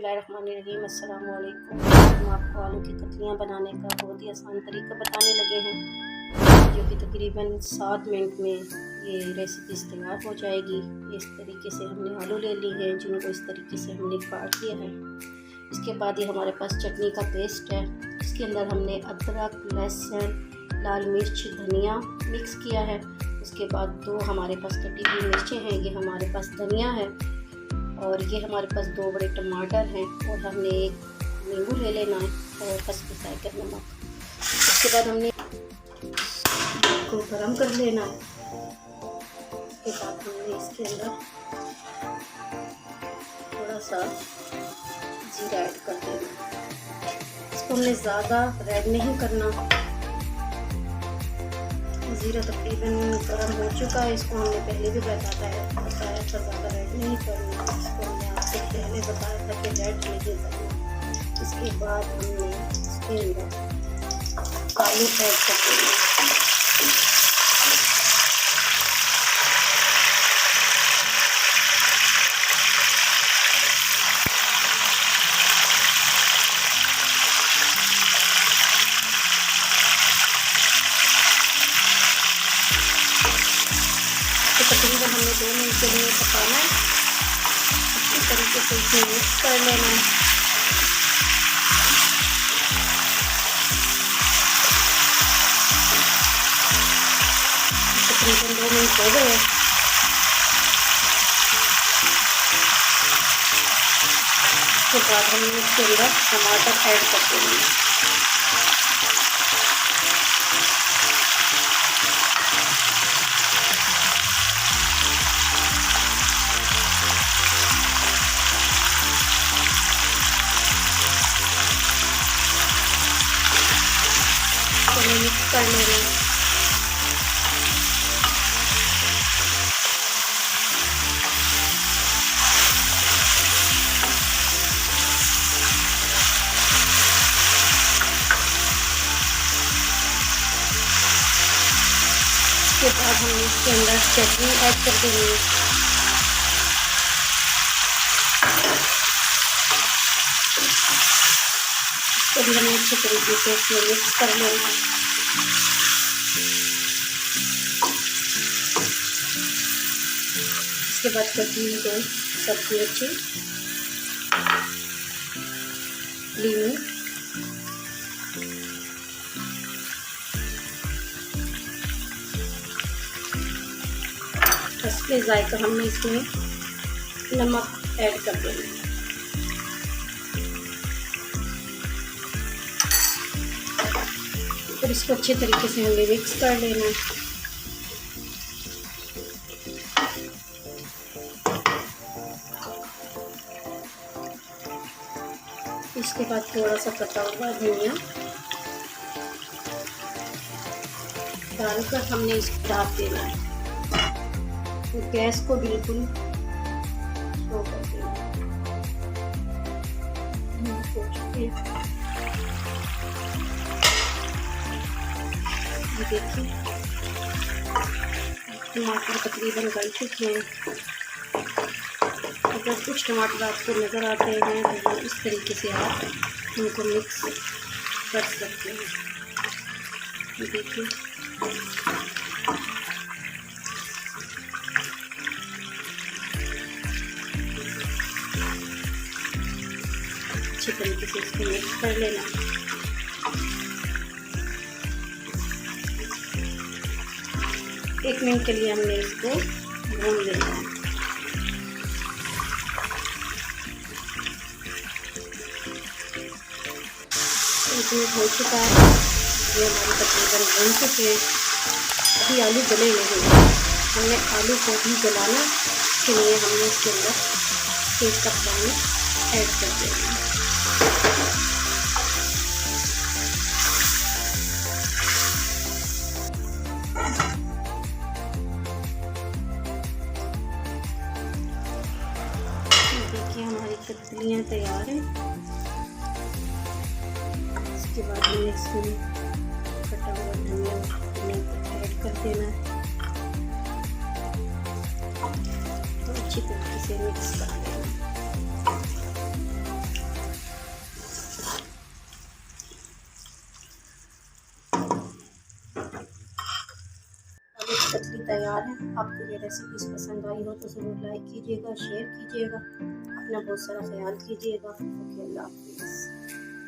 बिस्मिल्लाहिर्रहमानिर्रहीम। अस्सलाम वालेकुम। हम आपको आलू की कतलियाँ बनाने का बहुत ही आसान तरीका बताने लगे हैं, जो कि तकरीबन 7 मिनट में ये रेसिपी तैयार हो जाएगी। इस तरीके से हमने आलू ले ली है, जिनको इस तरीके से हमने काट लिया है। इसके बाद ये हमारे पास चटनी का पेस्ट है। इसके अंदर हमने अदरक, लहसुन, लाल मिर्च, धनिया मिक्स किया है। उसके बाद 2 हमारे पास कटी हुई मिर्चें हैं, ये हमारे पास धनिया है, और ये हमारे पास 2 बड़े टमाटर हैं, और हमने एक नींबू ले लेना है और खसखसाई कर नमक। उसके बाद हमने इसको गरम कर लेना है। उसके बाद हमने इसके अंदर थोड़ा सा जीरा ऐड कर देना है। इसको हमने ज़्यादा रेड नहीं करना। जीरा तकरीबन गर्म हो चुका है। इसको हमने पहले भी बताया था, ज़्यादा रेड नहीं करना। इसको हमने आपसे पहले बताया था कि रेड नहीं करना। इसके बाद हमने इसके अंदर आलू ऐड कर देंगे। तकरीबन हमने 2 मिनट के लिए पकाना है। अच्छी तरीके से इसे मिक्स कर लेना है। तकरीबन 2 मिनट हो गए। उसके बाद हमने इसके अंदर टमाटर ऐड कर देंगे। मिक्स कर लेंगे। इसके बाद हम इसके अंदर चटनी ऐड कर देंगे। इसको भी हमें अच्छे तरीके से इसमें मिक्स कर लेंगे। इसके बाद चटनी को सबकी अच्छी लीमू असली जायका हमने इसमें नमक ऐड कर देंगे। फिर इसको अच्छे तरीके से हमें मिक्स कर लेना है। इसके बाद थोड़ा सा कटा हुआ धनिया डालकर हमने इसको ढक देना है। तो गैस को बिल्कुल स्लो कर देना है। देखिए टमाटर तकरीबन गल चुके हैं। अगर कुछ टमाटर आपको नज़र आते हैं तो वो इस तरीके से आप उनको मिक्स कर सकते हैं। देखिए अच्छे तरीके से इसको मिक्स कर लेना। एक मिनट के लिए हमने इसको भून लेना है। इसमें हो चुका है, ये हमारे तकरीबन भून चुके हैं। अभी आलू गले नहीं हैं, हमने आलू को भी गलाना के लिए हमने इसके अंदर 1 कप पानी ऐड कर देना है। देखिए हमारी कतलियाँ तैयार हैं। इसके बाद हमें इसमें कटा हुआ धनिया ऐड कर देना है। तो अच्छी तरीके से मिक्स कर देना। तैयार हैं। आपको ये रेसिपीज़ पसंद आई हो तो ज़रूर लाइक कीजिएगा, शेयर कीजिएगा, अपना बहुत सारा ख्याल कीजिएगा। ओके, अल्लाह हाफिज़।